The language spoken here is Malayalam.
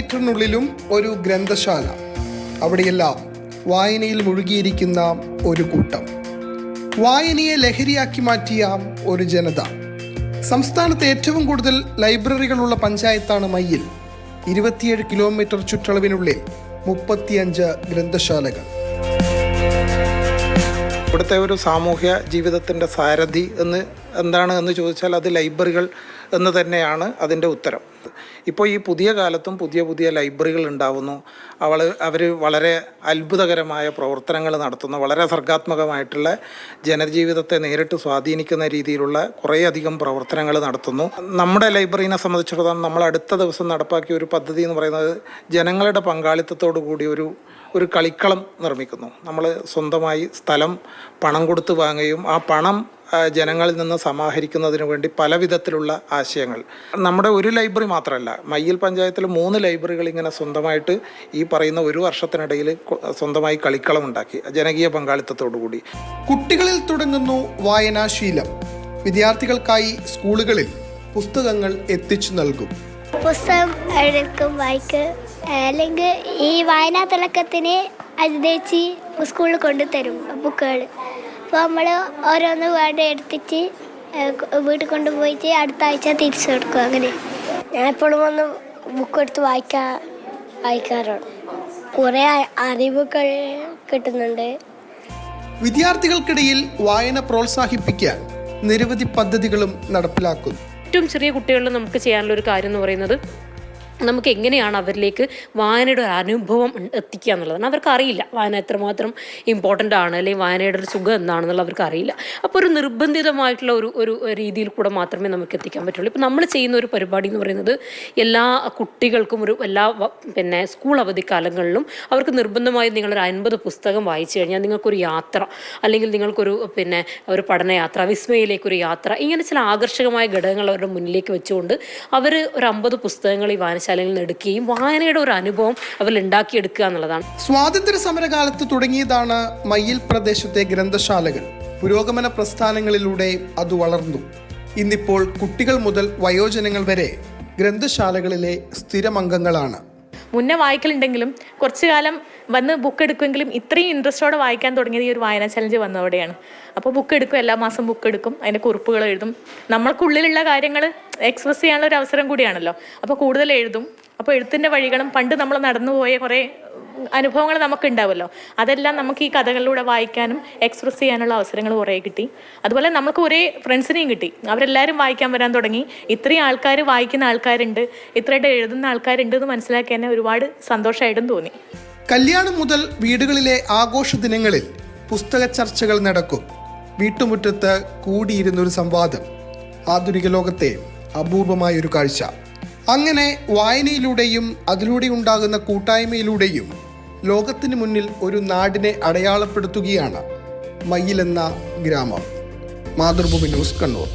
മീറ്ററിനുള്ളിലും ഒരു ഗ്രന്ഥശാല. അവിടെയെല്ലാം വായനയിൽ മുഴുകിയിരിക്കുന്ന ഒരു കൂട്ടം. വായനയെ ലഹരിയാക്കി മാറ്റിയ ഒരു ജനത. സംസ്ഥാനത്ത് ഏറ്റവും കൂടുതൽ ലൈബ്രറികളുള്ള പഞ്ചായത്താണ് മയ്യിൽ. 27 കിലോമീറ്റർ ചുറ്റളവിനുള്ളിൽ 35 ഗ്രന്ഥശാലകൾ. ഇവിടുത്തെ ഒരു സാമൂഹ്യ ജീവിതത്തിൻ്റെ സാരഥി എന്ന് ചോദിച്ചാൽ അത് ലൈബ്രറികൾ എന്ന് തന്നെയാണ് അതിൻ്റെ ഉത്തരം. ഇപ്പോൾ ഈ പുതിയ കാലത്തും പുതിയ ലൈബ്രറികൾ ഉണ്ടാവുന്നു. അവർ വളരെ അത്ഭുതകരമായ പ്രവർത്തനങ്ങൾ നടത്തുന്നു. വളരെ സർഗാത്മകമായിട്ടുള്ള ജനജീവിതത്തെ നേരിട്ട് സ്വാധീനിക്കുന്ന രീതിയിലുള്ള കുറേയധികം പ്രവർത്തനങ്ങൾ നടത്തുന്നു. നമ്മുടെ ലൈബ്രറീനെ സംബന്ധിച്ചിടത്തോളം നമ്മൾ അടുത്ത ദിവസം നടപ്പാക്കിയ ഒരു പദ്ധതി എന്ന് പറയുന്നത് ജനങ്ങളുടെ പങ്കാളിത്തത്തോടു കൂടി ഒരു കളിക്കളം നിർമ്മിക്കുന്നു. നമ്മൾ സ്വന്തമായി സ്ഥലം പണം കൊടുത്ത് വാങ്ങുകയും ആ പണം ജനങ്ങളിൽ നിന്ന് സമാഹരിക്കുന്നതിന് വേണ്ടി പല വിധത്തിലുള്ള ആശയങ്ങൾ. നമ്മുടെ ഒരു ലൈബ്രറി മാത്രമല്ല, മയ്യിൽ പഞ്ചായത്തിൽ 3 ലൈബ്രറികൾ ഇങ്ങനെ സ്വന്തമായിട്ട് ഈ പറയുന്ന ഒരു വർഷത്തിനിടയിൽ സ്വന്തമായി കളിക്കളം ഉണ്ടാക്കി ജനകീയ പങ്കാളിത്തത്തോടു കൂടി. കുട്ടികളിൽ തുടങ്ങുന്നു വായനാശീലം. വിദ്യാർത്ഥികൾക്കായി സ്കൂളുകളിൽ പുസ്തകങ്ങൾ എത്തിച്ചു നൽകും. പുസ്തകം എടുക്കും, വായിക്കും. അല്ലെങ്കിൽ ഈ വായനാ തിളക്കത്തിന് അതിഥിച്ച് സ്കൂളിൽ കൊണ്ടുതരും ബുക്കുകൾ. അപ്പോൾ നമ്മൾ ഓരോന്ന് വേണ്ട എടുത്തിട്ട് വീട്ടിൽ കൊണ്ടുപോയിട്ട് അടുത്ത ആഴ്ച തിരിച്ചു കൊടുക്കും. അങ്ങനെ ഞാൻ എപ്പോഴും വന്ന് ബുക്ക് എടുത്ത് വായിക്കാറുണ്ട്. കുറേ അറിവുകൾ കിട്ടുന്നുണ്ട്. വിദ്യാർത്ഥികൾക്കിടയിൽ വായന പ്രോത്സാഹിപ്പിക്കാൻ നിരവധി പദ്ധതികളും നടപ്പിലാക്കുന്നു. ഏറ്റവും ചെറിയ കുട്ടികളിൽ നമുക്ക് ചെയ്യാനുള്ള ഒരു കാര്യം എന്ന് പറയുന്നത് നമുക്ക് എങ്ങനെയാണ് അവരിലേക്ക് വായനയുടെ ഒരു അനുഭവം എത്തിക്കുക എന്നുള്ളതാണ്. അവർക്കറിയില്ല വായന എത്രമാത്രം ഇമ്പോർട്ടൻ്റ് ആണ്, അല്ലെങ്കിൽ വായനയുടെ ഒരു സുഖം എന്താണെന്നുള്ള അവർക്ക് അറിയില്ല. അപ്പോൾ ഒരു നിർബന്ധിതമായിട്ടുള്ള ഒരു രീതിയിൽ കൂടെ മാത്രമേ നമുക്ക് എത്തിക്കാൻ പറ്റുള്ളൂ. ഇപ്പോൾ നമ്മൾ ചെയ്യുന്ന ഒരു പരിപാടി എന്ന് പറയുന്നത് എല്ലാ കുട്ടികൾക്കും എല്ലാ സ്കൂൾ അവധിക്കാലങ്ങളിലും അവർക്ക് നിർബന്ധമായും നിങ്ങളൊരു 50 പുസ്തകം വായിച്ചു കഴിഞ്ഞാൽ നിങ്ങൾക്കൊരു യാത്ര, അല്ലെങ്കിൽ നിങ്ങൾക്കൊരു ഒരു പഠനയാത്ര, വിസ്മയിലേക്കൊരു യാത്ര, ഇങ്ങനെ ചില ആകർഷകമായ ഘടകങ്ങൾ അവരുടെ മുന്നിലേക്ക് വെച്ചുകൊണ്ട് അവർ ഒരു 50 പുസ്തകങ്ങൾ ഈ വായനശാലയിൽ നിന്ന് എടുക്കുകയും വായനയുടെ ഒരു അനുഭവം അവർ ഉണ്ടാക്കിയെടുക്കുക എന്നുള്ളതാണ്. സ്വാതന്ത്ര്യ സമരകാലത്ത് തുടങ്ങിയതാണ് മയ്യിൽ പ്രദേശത്തെ ഗ്രന്ഥശാലകൾ. പുരോഗമന പ്രസ്ഥാനങ്ങളിലൂടെ അത് വളർന്നു. ഇന്നിപ്പോൾ കുട്ടികൾ മുതൽ വയോജനങ്ങൾ വരെ ഗ്രന്ഥശാലകളിലെ സ്ഥിരമംഗങ്ങളാണ്. മുന്നേ വായിക്കലുണ്ടെങ്കിലും കുറച്ചു കാലം വന്ന് ബുക്ക് എടുക്കുമെങ്കിലും ഇത്രയും ഇൻട്രസ്റ്റോടെ വായിക്കാൻ തുടങ്ങിയത് ഈ ഒരു വായനാ ചലഞ്ച് വന്നതോടെയാണ്. അപ്പോൾ ബുക്ക് എടുക്കും, എല്ലാ മാസം ബുക്ക് എടുക്കും, അതിൻ്റെ കുറിപ്പുകൾ എഴുതും. നമ്മൾക്കുള്ളിലുള്ള കാര്യങ്ങൾ എക്സ്പ്രസ് ചെയ്യാനുള്ള ഒരു അവസരം കൂടിയാണല്ലോ. അപ്പോൾ കൂടുതൽ എഴുതും. അപ്പോൾ എഴുത്തിൻ്റെ വഴികളും പണ്ട് നമ്മൾ നടന്നുപോയ കുറേ അനുഭവങ്ങൾ നമുക്ക് ഉണ്ടാവുമല്ലോ, അതെല്ലാം നമുക്ക് ഈ കഥകളിലൂടെ വായിക്കാനും എക്സ്പ്രസ് ചെയ്യാനുള്ള അവസരങ്ങൾ കുറേ കിട്ടി. അതുപോലെ നമുക്ക് ഒരേ ഫ്രണ്ട്സിനെയും കിട്ടി. അവരെല്ലാവരും വായിക്കാൻ വരാൻ തുടങ്ങി. ഇത്രയും ആൾക്കാർ വായിക്കുന്ന ആൾക്കാരുണ്ട്, ഇത്രയായിട്ട് എഴുതുന്ന ആൾക്കാരുണ്ട് എന്ന് മനസ്സിലാക്കി തന്നെ ഒരുപാട് സന്തോഷമായിട്ടും തോന്നി. കല്യാണം മുതൽ വീടുകളിലെ ആഘോഷ ദിനങ്ങളിൽ പുസ്തക ചർച്ചകൾ നടക്കും. വീട്ടുമുറ്റത്ത് കൂടിയിരുന്നൊരു സംവാദം. ആധുനിക ലോകത്തെ അപൂർവമായൊരു കാഴ്ച. അങ്ങനെ വായനയിലൂടെയും അതിലൂടെ ഉണ്ടാകുന്ന കൂട്ടായ്മയിലൂടെയും ലോകത്തിന് മുന്നിൽ ഒരു നാടിനെ അടയാളപ്പെടുത്തുകയാണ് മയ്യിൽ എന്ന ഗ്രാമം. മാതൃഭൂമി ന്യൂസ്, കണ്ണൂർ.